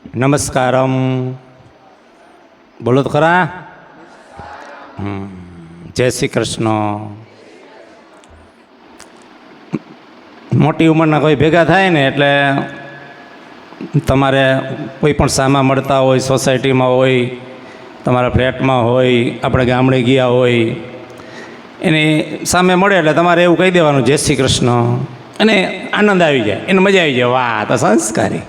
નમસ્કારમ બોલો તો ખરા. જય શ્રી કૃષ્ણ. મોટી ઉંમરના કોઈ ભેગા થાય ને એટલે તમારે કોઈ પણ સામા મળતા હોય, સોસાયટીમાં હોય, તમારા ફ્લેટમાં હોય, આપણે ગામડે ગયા હોય, એની સામે મળે એટલે તમારે એવું કહી દેવાનું જય શ્રી કૃષ્ણ, અને આનંદ આવી જાય, એને મજા આવી જાય. વાહ, તો સંસ્કારી,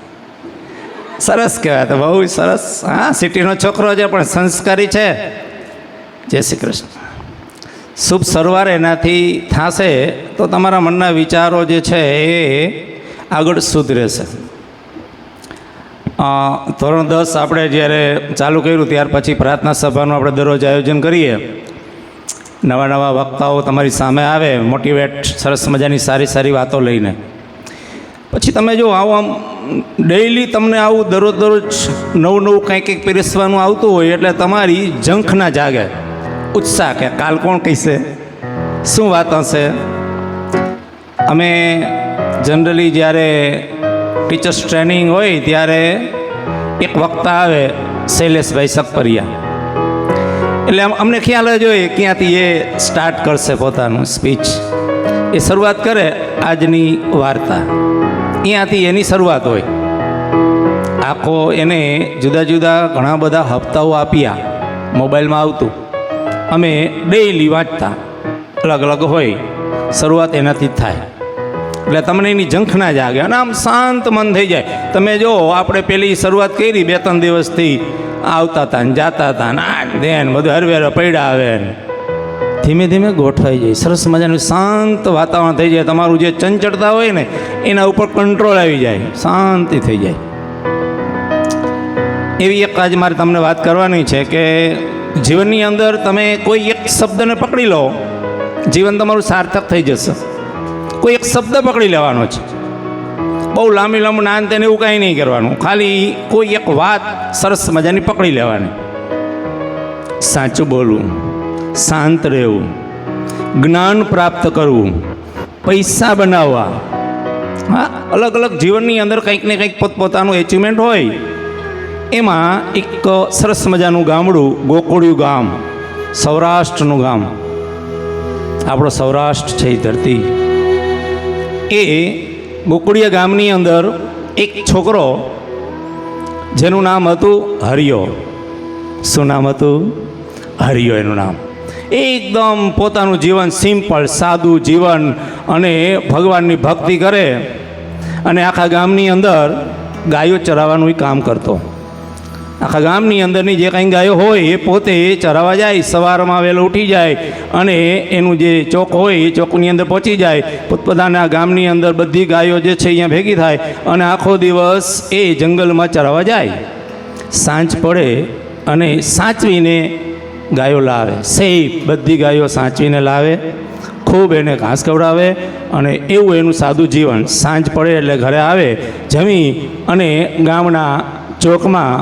સરસ કહેવાય, તો બહુ સરસ. હા, સિટીનો છોકરો છે પણ સંસ્કારી છે. જય શ્રી કૃષ્ણ. શુભ શરૂઆત એનાથી થશે તો તમારા મનના વિચારો જે છે એ આગળ શુદ્ધ રહેશે. ધોરણ 10 આપણે જ્યારે ચાલુ કર્યું ત્યાર પછી પ્રાર્થના સભાનું આપણે દરરોજ આયોજન કરીએ. નવા નવા વક્તાઓ તમારી સામે આવે, મોટિવેટ, સરસ મજાની સારી સારી વાતો લઈને. પછી તમે જો આમ ડેઈલી તમને આવું દરરોજ નવું કંઈક પીરસવાનું આવતું હોય એટલે તમારી ઝંખ ના જાગે, ઉત્સાહ કે કાલ કોણ કહેશે, શું વાત હશે. અમે જનરલી જ્યારે ટીચર્સ ટ્રેનિંગ હોય ત્યારે એક વક્તા આવે, શૈલેષભાઈ સકપરિયા. એટલે અમને ખ્યાલ જ હોય ક્યાંથી એ સ્ટાર્ટ કરશે પોતાનું સ્પીચ. એ શરૂઆત કરે આજની વાર્તા, અહીંયાથી એની શરૂઆત હોય. આખો એને જુદા જુદા ઘણા બધા હપ્તાઓ આપ્યા, મોબાઈલમાં આવતું, અમે ડેઈલી વાંચતા, અલગ અલગ હોય. શરૂઆત એનાથી જ થાય એટલે તમને એની ઝંખ ના જાગે અને આમ શાંત મન થઈ જાય. તમે જો આપણે પેલી શરૂઆત કરી 2-3 દિવસથી આવતા હતા ને જાતા હતા ને આ દેન બધું હરવેર પડ્યા આવે ને ધીમે ધીમે ગોઠવાઈ જાય, સરસ મજાનું શાંત વાતાવરણ થઈ જાય. તમારું જે ચંચળતા હોય ને એના ઉપર કંટ્રોલ આવી જાય, શાંતિ થઈ જાય. એવી એક આજ મારે તમને વાત કરવાની છે કે જીવનની અંદર તમે કોઈ એક શબ્દને પકડી લો, જીવન તમારું સાર્થક થઈ જશે. કોઈ એક શબ્દ પકડી લેવાનો છે, બહુ લાંબી નાન તેને એવું કાંઈ નહીં કરવાનું, ખાલી કોઈ એક વાત સરસ મજાની પકડી લેવાની. સાચું બોલવું, શાંત રહેવું, જ્ઞાન પ્રાપ્ત કરવું, પૈસા બનાવવા. હા, અલગ અલગ જીવનની અંદર કંઈક ને કંઈક પોતપોતાનું એચિવમેન્ટ હોય. એમાં એક સરસ મજાનું ગામડું, ગોકુળિયું ગામ, સૌરાષ્ટ્રનું ગામ, આપણો સૌરાષ્ટ્ર છે એ ધરતી. એ ગોકુળિયા ગામની અંદર એક છોકરો જેનું નામ હતું હરિયો. શું નામ હતું? હરિયો એનું નામ. એકદમ પોતાનું જીવન સિમ્પલ, સાદું જીવન, અને ભગવાનની ભક્તિ કરે અને આખા ગામની અંદર ગાયો ચરાવવાનું કામ કરતો. આખા ગામની અંદરની જે કંઈ ગાયો હોય એ પોતે ચરાવવા જાય. સવારમાં વહેલો ઉઠી જાય અને એનું જે ચોક હોય એ ચોકની અંદર પહોંચી જાય. પોતપોતાના ગામની અંદર બધી ગાયો જે છે અહીંયા ભેગી થાય અને આખો દિવસ એ જંગલમાં ચરાવવા જાય. સાંજ પડે અને સાચવીને ગાયો લાવે, સેફ બધી ગાયો સાચવીને લાવે, ખૂબ એને ઘાસ ખવડાવે અને એવું એનું સાદું જીવન. સાંજ પડે એટલે ઘરે આવે, જમી અને ગામના ચોકમાં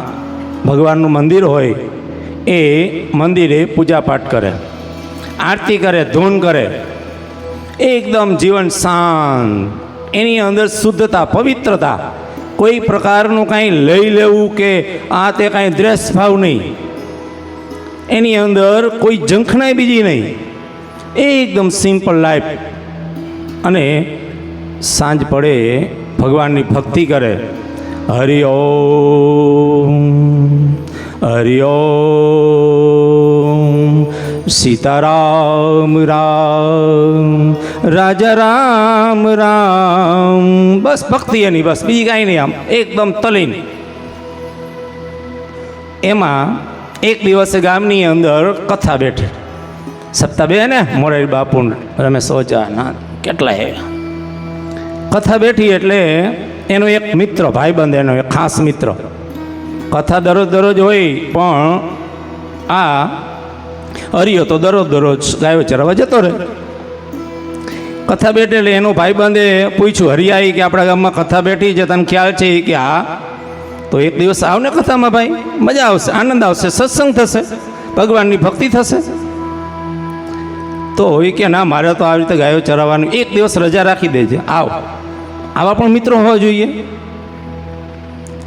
ભગવાનનું મંદિર હોય એ મંદિરે પૂજાપાઠ કરે, આરતી કરે, ધૂન કરે. એકદમ જીવન શાંત, એની અંદર શુદ્ધતા, પવિત્રતા, કોઈ પ્રકારનું કાંઈ લઈ લેવું કે આ તે કાંઈ દ્વેષ ભાવ નહીં, એની અંદર કોઈ ઝંખનાઈ બીજી નહીં, એકદમ સિમ્પલ લાઈફ. અને સાંજ પડે ભગવાનની ભક્તિ કરે. હરિ ઓમ, હરિ ઓમ, સીતારામ રામ, રાજા રામ રામ. બસ ભક્તિ એની, બસ બીજી કાંઈ નહીં, આમ એકદમ તલીન. એમાં એક દિવસે ગામની અંદર કથા બેઠી. સપ્તાહ 2 ને મોરારી બાપુ, રમેશ ઓઝા, ના કેટલા હે. કથા બેઠી એટલે એનો એક મિત્ર, ભાઈબંધ, એનો એક ખાસ મિત્ર. કથા દરરોજ હોય પણ આ હરિયો તો દરરોજ ગાયો ચરાવવા જતો રહે. કથા બેઠે એટલે એનો ભાઈબંધે પૂછ્યું, હરિયાઈ કે આપણા ગામમાં કથા બેઠી છે, તને ખ્યાલ છે? કે હા. તો એક દિવસ આવને કથામાં, ભાઈ મજા આવશે, આનંદ આવશે, સત્સંગ થશે, ભગવાનની ભક્તિ થશે. તો એ કે ના, મારે તો આવી રીતે ગાયો ચરાવવાનું, એક દિવસ રજા રાખી દેજે, આવ. આવા પણ મિત્રો હોવા જોઈએ.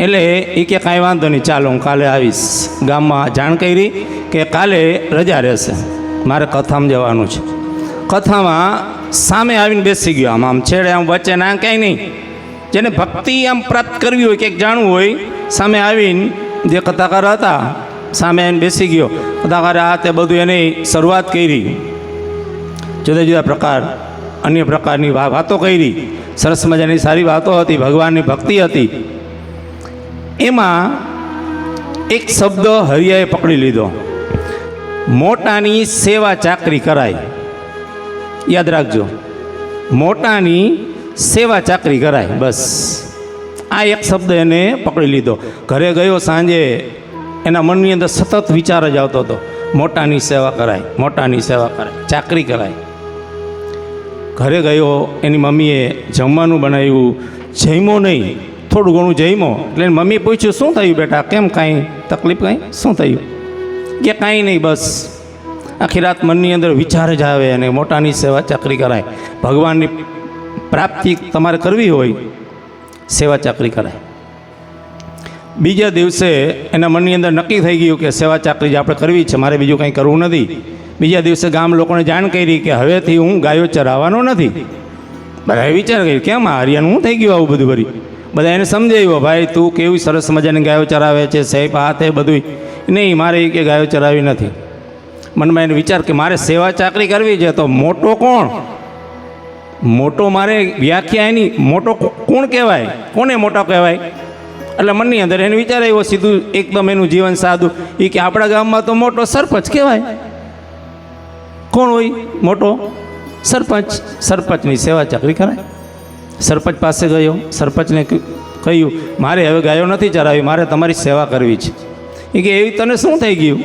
એટલે એ કે કાંઈ વાંધો નહીં, ચાલો હું કાલે આવીશ. ગામમાં જાણ કરી કે કાલે રજા રહેશે, મારે કથામાં જવાનું છે. કથામાં સામે આવીને બેસી ગયો, આમ છેડે આમ વચ્ચે ના ક્યાંય નહીં. જેને ભક્તિ આમ પ્રાપ્ત કરવી હોય, કંઈક જાણવું હોય, સામે આવીને જે કથાકાર હતા સામે આવીને બેસી ગયો. કથાકારે આ તે બધું એની શરૂઆત કરી, જુદા જુદા પ્રકાર અન્ય પ્રકારની વાતો કરી, સરસ મજાની સારી વાતો હતી, ભગવાનની ભક્તિ હતી. એમાં એક શબ્દ હરિયાએ પકડી લીધો, મોટાની સેવા ચાકરી કરાય. યાદ રાખજો, મોટાની સેવા ચાકરી કરાય. બસ આ એક શબ્દ એને પકડી લીધો. ઘરે ગયો, સાંજે એના મનની અંદર સતત વિચાર જ આવતો હતો, મોટાની સેવા કરાય, મોટાની સેવા કરાય, ચાકરી કરાય. ઘરે ગયો, એની મમ્મીએ જમવાનું બનાવ્યું, જમ્યો નહીં, થોડું ઘણું જમ્યો. એટલે મમ્મીએ પૂછ્યું, શું થયું બેટા, કેમ કાંઈ તકલીફ, કાંઈ શું થયું? કે કાંઈ નહીં, બસ આખી રાત મનની અંદર વિચાર જ આવે અને મોટાની સેવા ચાકરી કરાય. ભગવાનની પ્રાપ્તિ તમારે કરવી હોય, સેવા ચાકરી કરાય. બીજા દિવસે એના મનની અંદર નક્કી થઈ ગયું કે સેવા ચાકરી જ આપણે કરવી છે, મારે બીજું કંઈ કરવું નથી. બીજા દિવસે ગામ લોકોને જાણ કરી કે હવેથી હું ગાયો ચરાવવાનો નથી. બધાએ વિચાર કર્યો, કેમ આ હરિયાનું શું થઈ ગયું આવું બધું કરી? બધા એને સમજાવ્યો, ભાઈ તું કેવી સરસ મજાની ગાયો ચરાવે છે, સાહેબ આ તે બધું નહીં, મારે એ કે ગાયો ચરાવી નથી. મનમાં એને વિચાર કે મારે સેવા ચાકરી કરવી છે, તો મોટો કોણ? મોટો મારે વ્યાખ્યા એની, મોટો કોણ કહેવાય, કોને મોટો કહેવાય? એટલે મનની અંદર એને વિચાર આવ્યો, સીધું એકદમ એનું જીવન સાદું. એ કે આપણા ગામમાં તો મોટો સરપંચ કહેવાય. કોણ હોય મોટો? સરપંચ. સરપંચની સેવા ચાકરી કરાય. સરપંચ પાસે ગયો, સરપંચને કહ્યું, મારે હવે ગાયો નથી ચરાવી, મારે તમારી સેવા કરવી છે. એ કે એવી તને શું થઈ ગયું,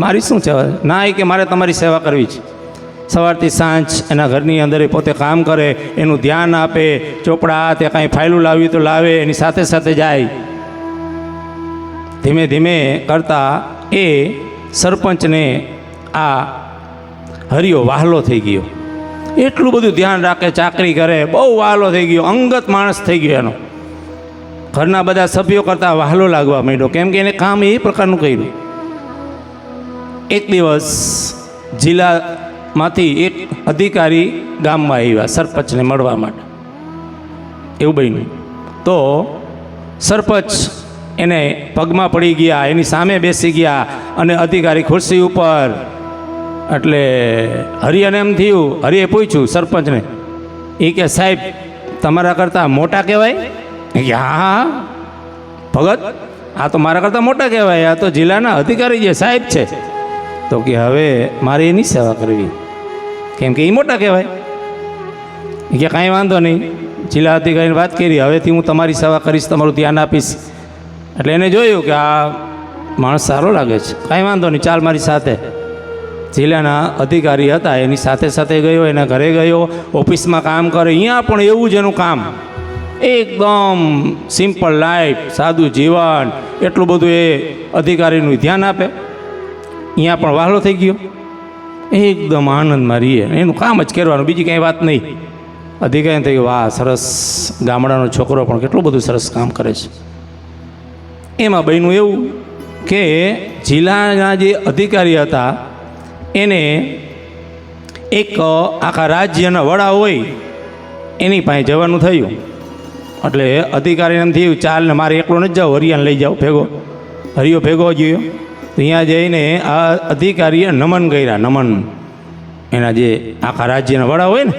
મારી શું સેવા? ના, એ કે મારે તમારી સેવા કરવી છે. સવારથી સાંજ એના ઘરની અંદર એ પોતે કામ કરે, એનું ધ્યાન આપે, ચોપડા તે કાંઈ ફાઇલું લાવી તો લાવે, એની સાથે સાથે જાય. ધીમે ધીમે કરતાં એ સરપંચને આ હરિયો વહાલો થઈ ગયો. એટલું બધું ધ્યાન રાખે, ચાકરી કરે, બહુ વહાલો થઈ ગયો, અંગત માણસ થઈ ગયો. એનો ઘરના બધા સભ્યો કરતાં વહાલો લાગવા માંડ્યો, કેમ કે એને કામ એ પ્રકારનું કર્યું. એક દિવસ જિલ્લામાંથી એક અધિકારી ગામમાં આવ્યા સરપંચને મળવા માટે, એવું બન્યું. તો સરપંચ એને પગમાં પડી ગયા, એની સામે બેસી ગયા અને અધિકારી ખુરશી ઉપર. એટલે હરિયાને એમ થયું, હરિએ પૂછ્યું સરપંચને, એ કે સાહેબ તમારા કરતાં મોટા કહેવાય? કે હા ભગત, આ તો મારા કરતાં મોટા કહેવાય, આ તો જિલ્લાના અધિકારી જે સાહેબ છે. તો કે હવે મારે એની સેવા કરવી, કેમ કે એ મોટા કહેવાય. એ કે કાંઈ વાંધો નહીં, જિલ્લા અધિકારીને વાત કરી, હવેથી હું તમારી સેવા કરીશ, તમારું ધ્યાન આપીશ. એટલે એને જોયું કે આ માણસ સારો લાગે છે, કાંઈ વાંધો નહીં, ચાલ મારી સાથે. જિલ્લાના અધિકારી હતા, એની સાથે સાથે ગયો, એના ઘરે ગયો, ઓફિસમાં કામ કરે. અહીંયા પણ એવું જ એનું કામ, એકદમ સિમ્પલ લાઈફ, સાદું જીવન, એટલું બધું એ અધિકારીનું ધ્યાન આપે. અહીંયા પણ વહાલો થઈ ગયો, એકદમ આનંદમાં રહીએ, એનું કામ જ કરવાનું, બીજી કાંઈ વાત નહીં. અધિકારી થઈ ગયો, વાહ સરસ, ગામડાનો છોકરો પણ કેટલું બધું સરસ કામ કરે છે. એમાં બન્યું એવું કે જિલ્લાના જે અધિકારી હતા એને એક આખા રાજ્યના વડા હોય એની પાસે જવાનું થયું. એટલે અધિકારીને એમ થયું, ચાલ ને મારે એકલો નથી જાઉં, હરિયાને લઈ જાઓ ભેગો. હરિયો ભેગો ગયો. ત્યાં જઈને આ અધિકારીએ નમન કર્યા, નમન એના જે આખા રાજ્યના વડા હોય ને,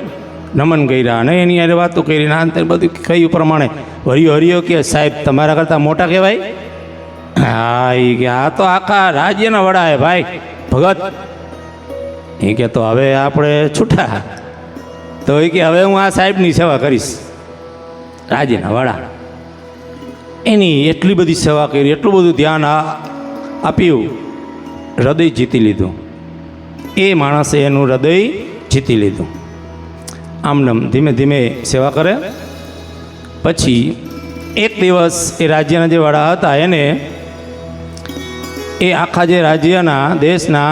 નમન કર્યા અને એની યારે વાતો કરીને અંતે બધું કહ્યું પ્રમાણે હરિયો કે સાહેબ તમારા કરતાં મોટા કહેવાય? હા, એ કે આ તો આખા રાજ્યના વડા હે ભાઈ ભગત. એ કે તો હવે આપણે છૂટા. તો એ કે હવે હું આ સાહેબની સેવા કરીશ, રાજ્યના વડા. એની એટલી બધી સેવા કરી, એટલું બધું ધ્યાન આપ્યું, હૃદય જીતી લીધું. એ માણસે એનું હૃદય જીતી લીધું. આમ ધીમે ધીમે સેવા કરે. પછી એક દિવસ એ રાજ્યના જે વડા હતા એને એ આખા જે રાજ્યના દેશના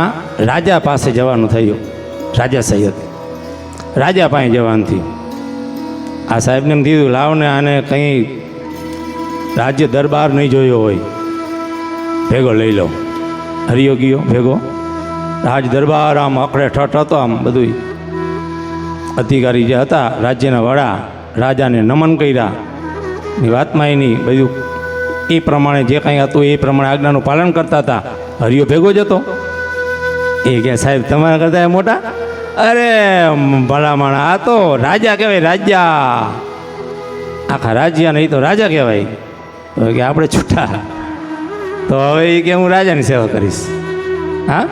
રાજા પાસે જવાનું થયું. રાજા સૈયદ રાજા પાસે જવાનું થયું. આ સાહેબને એમ થયું, લાવને આને કંઈ રાજ્ય દરબાર નહીં જોયો હોય ભેગો લઈ લો. હરિયો ગયો ભેગો, રાજ દરબાર આમ અકડે ઠઠ હતો, આમ બધું અધિકારી જે હતા રાજ્યના વડા રાજાને નમન કર્યા ની વાતમાં એની બધું એ પ્રમાણે જે કાંઈ હતું એ પ્રમાણે આજ્ઞાનું પાલન કરતા હતા. હરિયો ભેગો જ હતો. એ કે સાહેબ તમારા કરતા એ મોટા? અરે ભલામણ, આ તો રાજા કહેવાય, રાજા, આખા રાજ્ય નહીં તો રાજા કહેવાય. તો કે આપણે છૂટા, તો હવે એ કે હું રાજાની સેવા કરીશ. હા,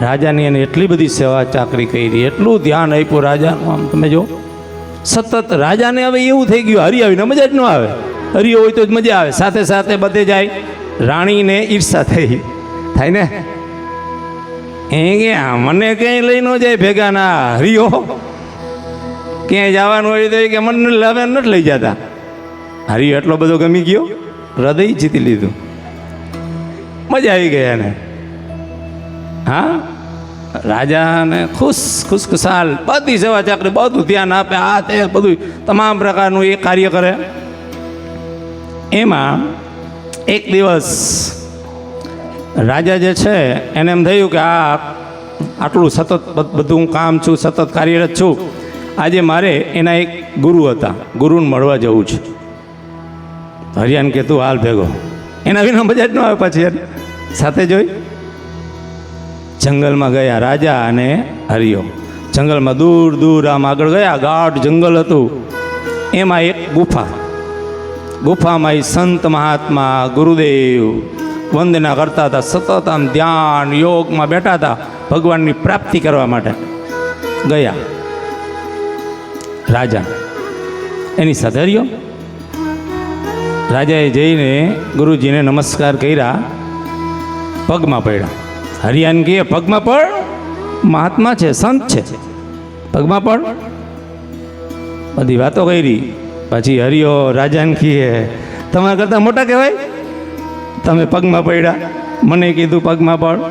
રાજાની એને એટલી બધી સેવા ચાકરી કરી, એટલું ધ્યાન આપ્યું રાજાનું. આમ તમે જો સતત રાજાને હવે એવું થઈ ગયું, હરી આવીને મજા જ ન આવે. હરિયો હોય તો જ મજા આવે. સાથે સાથે બધે જાય. રાણીને ઈર્ષા થઈ થાય ને, એ કે મને ક્યાંય લઈ ન જાય ભેગા ના. હરિયો ક્યાંય જવાનું હોય તો કે મને હવે નથી લઈ જતા. હરિયો એટલો બધો ગમી ગયો, હૃદય જીતી લીધું, મજા આવી ગઈ એને. હા, રાજાને ખુશખુશાલ બધી સેવા ચાકરી, બધું ધ્યાન આપે, આ તે બધું તમામ પ્રકારનું એ કાર્ય કરે. એમાં એક દિવસ રાજા જે છે એને એમ થયું કે આટલું સતત બધું કામ છું, સતત કાર્યરત છું, આજે મારે એના એક ગુરુ હતા, ગુરુને મળવા જવું છે. હરિયાને કે તું હાલ ભેગો. એના વિના મજા જ ન આવે. પછી સાથે જોઈ જંગલમાં ગયા રાજા અને હરિયો. જંગલમાં દૂર દૂર આમ આગળ ગયા, ગાઢ જંગલ હતું. એમાં એક ગુફામાં એ સંત મહાત્મા ગુરુદેવ વંદના કરતા હતા. સતત આમ ધ્યાન યોગમાં બેઠા હતા, ભગવાનની પ્રાપ્તિ કરવા માટે ગયા રાજા. એની સાથે હરિયો. રાજાએ જઈને ગુરુજીને નમસ્કાર કર્યા, પગમાં પડ્યા. હરિયાને કહે પગમાં પડ, મહાત્મા છે, સંત છે, પગમાં પડ. બધી વાતો કરી. પછી હરિયો રાજાને કહે તમારા કરતાં મોટા કહેવાય, તમે પગમાં પડ્યા, મને કીધું પગમાં પડ.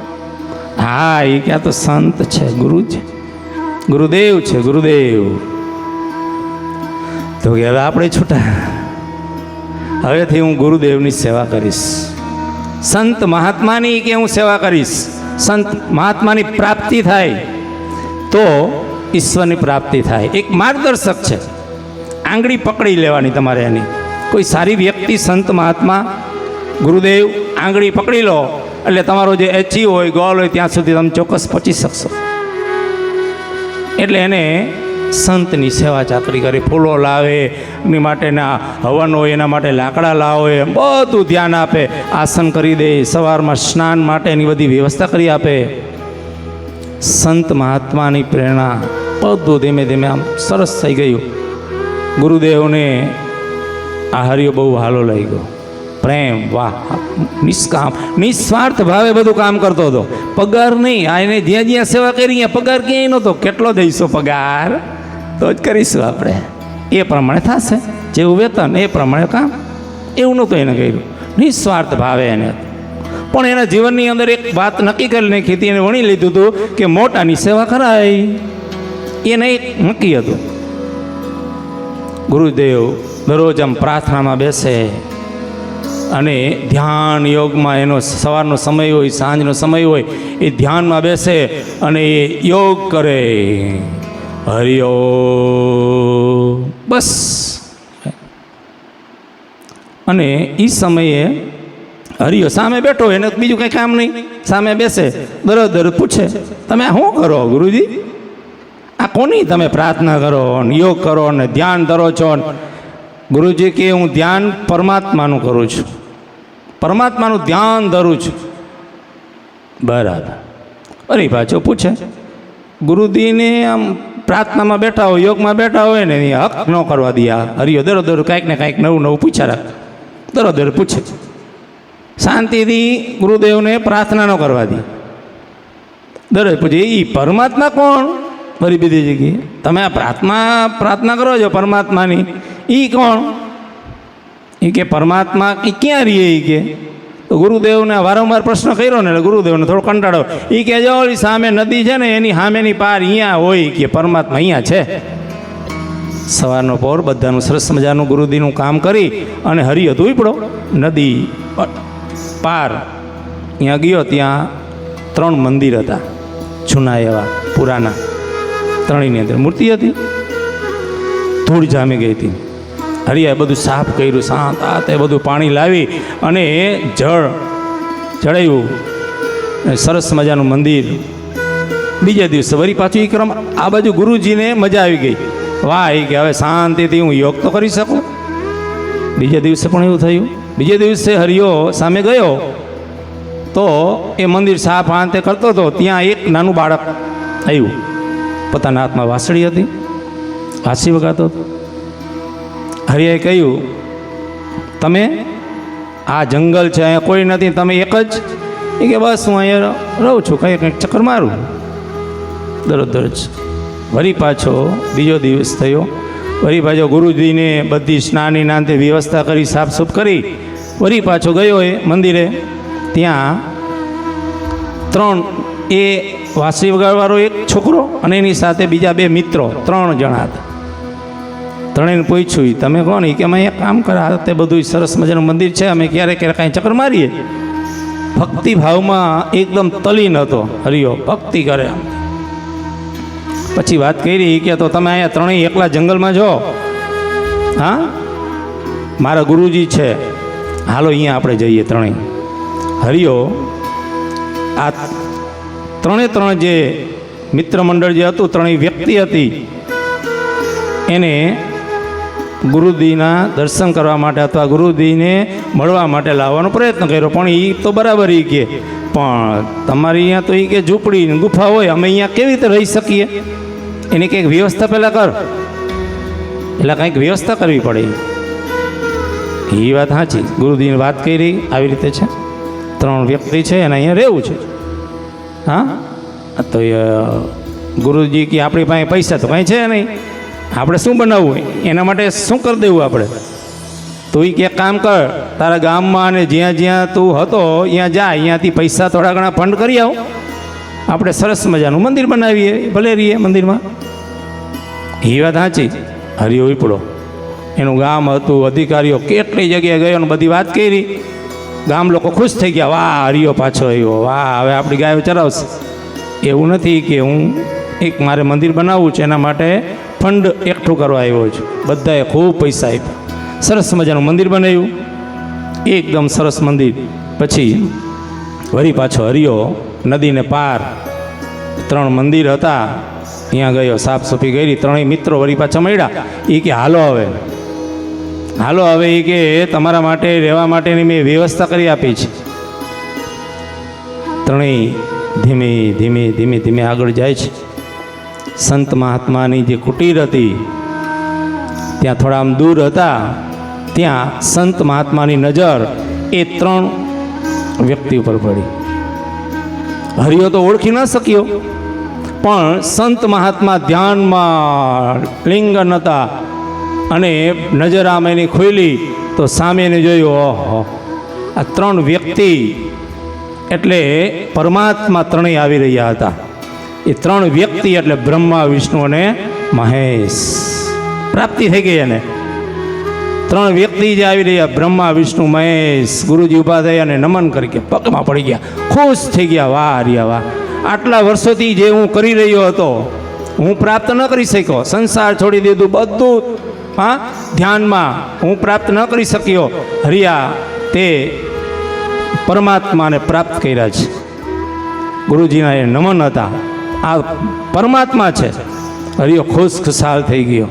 હા, એ ક્યાં તો સંત છે, ગુરુ છે, ગુરુદેવ છે, ગુરુદેવ. તો કે હવે આપણે છૂટા, હવેથી હું ગુરુદેવની સેવા કરીશ, સંત મહાત્માની કે હું સેવા કરીશ. સંત મહાત્માની પ્રાપ્તિ થાય તો ઈશ્વરની પ્રાપ્તિ થાય. એક માર્ગદર્શક છે, આંગળી પકડી લેવાની તમારે એની. કોઈ સારી વ્યક્તિ, સંત મહાત્મા, ગુરુદેવ, આંગળી પકડી લો એટલે તમારો જે એચી હોય, ગોલ હોય, ત્યાં સુધી તમે ચોક્કસ પહોંચી શકશો. એટલે એને સંતની સેવા ચાકરી કરી. ફૂલો લાવે, એની માટેના હવન હોય, એના માટે લાકડા લાવે, બધું ધ્યાન આપે, આસન કરી દે, સવારમાં સ્નાન માટેની બધી વ્યવસ્થા કરી આપે. સંત મહાત્માની પ્રેરણા બધું ધીમે ધીમે આમ સરસ થઈ ગયું. ગુરુદેવને આ હરિયો બહુ હાલો લઈ ગયો. પ્રેમ, વાહ, નિષ્કામ, નિસ્વાર્થ ભાવે બધું કામ કરતો હતો. પગાર નહીં, આ એને જ્યાં જ્યાં સેવા કરી ત્યાં પગાર ક્યાંય નહોતો. કેટલો દઈશો પગાર તો જ કરીશું આપણે, એ પ્રમાણે થશે, જેવું વેતન એ પ્રમાણે કામ. એવું નહોતું એને કર્યું, નિસ્વાર્થ ભાવે એને. પણ એના જીવનની અંદર એક વાત નક્કી કરી નાખી હતી, એને વણી લીધું હતું કે મોટાની સેવા કરાય. એને એક નક્કી હતું. ગુરુદેવ દરરોજ આમ પ્રાર્થનામાં બેસે અને ધ્યાન યોગમાં, એનો સવારનો સમય હોય, સાંજનો સમય હોય, એ ધ્યાનમાં બેસે અને એ યોગ કરે. હરિયો બસ. અને એ સમયે હરિયો સામે બેઠો, એને બીજું કંઈ કામ નહીં, સામે બેસે, દરરોજ પૂછે તમે શું કરો ગુરુજી? આ કોની તમે પ્રાર્થના કરો ને યોગ કરો ને ધ્યાન ધરો છો? ગુરુજી કે હું ધ્યાન પરમાત્માનું કરું છું, પરમાત્માનું ધ્યાન ધરું છું. બરાબર. અરે પાછો પૂછે, ગુરુજીને આમ પ્રાર્થનામાં બેઠા હોય, યોગમાં બેઠા હોય ને એ હક ન કરવા દે. હરિયો દરરોજ કાંઈક ને કાંઈક નવું નવું પૂછ્યા રાખ, દરરોજ પૂછે. શાંતિથી ગુરુદેવને પ્રાર્થના ન કરવા દે. દરરોજ પૂછે એ પરમાત્મા કોણ? ફરી બીજી જગ્યાએ તમે આ પ્રાર્થના કરો છો પરમાત્માની, એ કોણ? એ કે પરમાત્મા એ ક્યાં રહીએ? એ કે તો ગુરુદેવને વારંવાર પ્રશ્ન કર્યો ને એટલે ગુરુદેવને થોડો કંટાળો. એ કે જો સામે નદી છે ને એની સામેની પાર અહીંયા હોય કે પરમાત્મા અહીંયા છે. સવારનો પહોર બધાનું સરસ મજાનું ગુરુજીનું કામ કરી અને હરિયો ધોઈપડો નદી પાર ત્યાં ગયો. ત્યાં 3 મંદિર હતા જૂના એવા પુરાના. ત્રણેયની અંદર મૂર્તિ હતી, ધૂળ જામી ગઈ હતી. હરિયાએ બધું સાફ કર્યું, શાંત આ તે બધું પાણી લાવી અને જળ ચડાવ્યું. સરસ મજાનું મંદિર. બીજા દિવસે વળી પાછું એ ક્રમ આ બાજુ ગુરુજીને મજા આવી ગઈ. વાહ, એ કે હવે શાંતિથી હું યોગ તો કરી શકું. બીજા દિવસે પણ એવું થયું. બીજા દિવસે હરિયો સામે ગયો તો એ મંદિર સાફ આંતે કરતો હતો. ત્યાં એક નાનું બાળક આવ્યું. પોતાના હાથમાં વાંસળી હતી, વાંસળી વગાડતો હતો. હરિયાએ કહ્યું, તમે આ જંગલ છે, અહીંયા કોઈ નથી, તમે એક જ? એ કે બસ હું અહીંયા રહું છું, કંઈક ચક્કર મારું દરરોજ. વળી પાછો બીજો દિવસ થયો. વળી પાછો ગુરુજીને બધી સ્નાની નાંતે વ્યવસ્થા કરી, સાફસૂફ કરી વળી પાછો ગયો એ મંદિરે. ત્યાં 3 એ વાંસળી વગાડવાળો એક છોકરો અને એની સાથે બીજા 2 મિત્રો, 3 જણા હતા. ત્રણેયને પૂછ્યું, તમે કોણ? કે અમે અહીંયા કામ કરા, તે બધું સરસ મજાનું મંદિર છે, અમે ક્યારેક કાંઈ ચક્કર મારીએ. ભક્તિભાવમાં એકદમ તલીન હતો હરિયો, ભક્તિ કરે. પછી વાત કરી કે તો તમે અહીંયા ત્રણેય એકલા જંગલમાં છો? હા, મારા ગુરુજી છે, હાલો અહીંયા આપણે જઈએ ત્રણેય. હરિયો આ 3 જે મિત્ર મંડળ જે હતું, 3 વ્યક્તિ હતી, એને ગુરુજીના દર્શન કરવા માટે અથવા ગુરુજીને મળવા માટે લાવવાનો પ્રયત્ન કર્યો. પણ એ તો બરાબર એ કે પણ તમારી અહીંયા તો એ કે ઝૂંપડી ગુફા હોય, અમે અહીંયા કેવી રીતે રહી શકીએ? એની કંઈક વ્યવસ્થા પહેલાં કર. એટલે કંઈક વ્યવસ્થા કરવી પડે. એ વાત સાચી. ગુરુજીની વાત કરી આવી રીતે છે, 3 વ્યક્તિ છે અને અહીંયા રહેવું છે. હા, તો ગુરુજી કે આપણી પાસે પૈસા તો કાંઈ છે નહીં, આપણે શું બનાવવું, એના માટે શું કરી દેવું આપણે? તો એ કે કામ કર, તારા ગામમાં અને જ્યાં જ્યાં તું હતો ત્યાં જા, અહીંયાથી પૈસા થોડા ઘણા ફંડ કરી આવો, આપણે સરસ મજાનું મંદિર બનાવીએ, ભલે રહીએ મંદિરમાં. એ વાત સાચી. હરિયો ઉપડો, એનું ગામ હતું, અધિકારીઓ કેટલી જગ્યાએ ગયો અને બધી વાત કરી. ગામ લોકો ખુશ થઈ ગયા, વાહ હરિયો પાછો આવ્યો, વાહ હવે આપણી ગાયો ચરાવશે. એવું નથી કે હું એક મારે મંદિર બનાવવું છે એના માટે ફંડ એકઠું કરવા આવ્યો છું. બધાએ ખૂબ પૈસા આપ્યા, સરસ મજાનું મંદિર બનાવ્યું, એકદમ સરસ મંદિર. પછી વળી પાછો હરિયો નદીને પાર 3 મંદિર હતા ત્યાં ગયો, સાફસૂફી કરી. 3 મિત્રો વળી પાછા મળ્યા. એ કે હાલો હવે એ કે તમારા માટે રહેવા માટેની મેં વ્યવસ્થા કરી આપી છે. 3 ધીમે ધીમે ધીમે ધીમે આગળ જાય છે. સંત મહાત્માની જે કુટીર હતી ત્યાં થોડા આમ દૂર હતા. ત્યાં સંત મહાત્માની નજર એ 3 વ્યક્તિ ઉપર પડી. હરિયો તો ઓળખી ન શક્યો, પણ સંત મહાત્મા ધ્યાનમાં લિંગન હતા અને નજર આમ એની ખોલી તો સામેને જોયું, ઓહો આ 3 વ્યક્તિ એટલે પરમાત્મા 3 આવી રહ્યા હતા. એ 3 વ્યક્તિ એટલે બ્રહ્મા, વિષ્ણુ અને મહેશ પ્રાપ્તિ થઈ ગઈ. એને 3 વ્યક્તિ જે આવી રહ્યા, બ્રહ્મા, વિષ્ણુ, મહેશ. ગુરુજી ઊભા થઈ અને નમન કરી કે પગમાં પડી ગયા, ખુશ થઈ ગયા. વાહ હરિયા વાહ, આટલા વર્ષોથી જે હું કરી રહ્યો હતો હું પ્રાપ્ત ન કરી શક્યો, સંસાર છોડી દીધું બધું, હા ધ્યાનમાં હું પ્રાપ્ત ન કરી શક્યો. હરિયા તે પરમાત્માને પ્રાપ્ત કર્યા છે. ગુરુજીના એ નમન હતા, આ પરમાત્મા છે. હરિયો ખુશ ખુશાલ થઈ ગયો,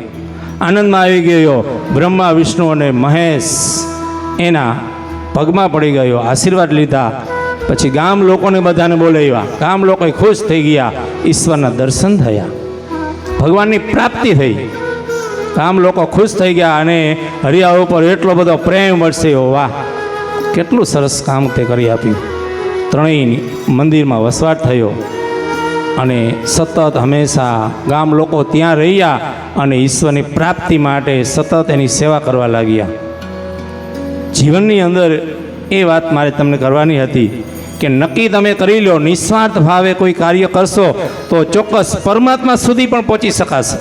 આનંદમાં આવી ગયો. બ્રહ્મા, વિષ્ણુ અને મહેશ એના પગમાં પડી ગયો, આશીર્વાદ લીધા. પછી ગામ લોકોને બધાને બોલાવ્યા, ગામ લોકો ખુશ થઈ ગયા, ઈશ્વરના દર્શન થયા, ભગવાનની પ્રાપ્તિ થઈ. ગામ લોકો ખુશ થઈ ગયા અને હરિયા ઉપર એટલો બધો પ્રેમ વરસ્યો. વાહ, કેટલું સરસ કામ તે કરી આપ્યું. 3 મંદિરમાં વસવાટ થયો અને સતત હંમેશા ગામ લોકો ત્યાં રહ્યા અને ઈશ્વરની પ્રાપ્તિ માટે સતત એની સેવા કરવા લાગ્યા. જીવનની અંદર એ વાત મારે તમને કરવાની હતી કે નક્કી તમે કરી લો, નિસ્વાર્થ ભાવે કોઈ કાર્ય કરશો તો ચોક્કસ પરમાત્મા સુધી પણ પહોંચી શકાશે.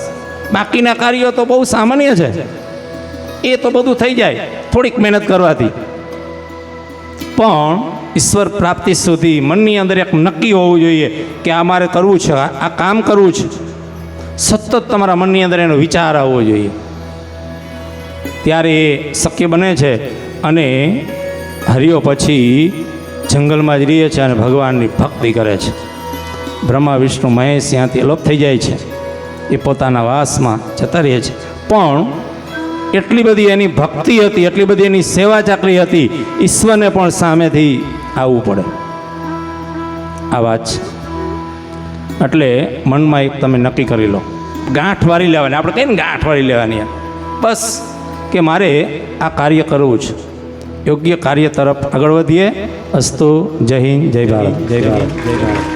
બાકીના કાર્યો તો બહુ સામાન્ય છે, એ તો બધું થઈ જાય થોડીક મહેનત કરવાથી. પણ ઈશ્વર પ્રાપ્તિ સુધી મનની અંદર એક નક્કી હોવું જોઈએ કે આ મારે કરવું છે, આ કામ કરવું છે. સતત તમારા મનની અંદર એનો વિચાર આવવો જોઈએ, ત્યારે એ શક્ય બને છે. અને હરિયો પછી જંગલમાં જ રહે છે અને ભગવાનની ભક્તિ કરે છે. બ્રહ્મા વિષ્ણુ મહેશ ત્યાંથી અલોપ થઈ જાય છે, એ પોતાના વાસમાં જતા રહે છે. પણ એટલી બધી એની ભક્તિ હતી, એટલી બધી એની સેવા ચાકરી હતી, ઈશ્વરને પણ સામેથી આવવું પડે. આ વાત છે. એટલે મનમાં એક તમે નક્કી કરી લો, ગાંઠ વાળી લેવાની. આપણે કહીએ ને ગાંઠ વાળી લેવાની, બસ કે મારે આ કાર્ય કરવું છે. યોગ્ય કાર્ય તરફ આગળ વધીએ. અસ્તુ. જય હિન્દ, જય ભારત, જય ભારત, જય ભારત.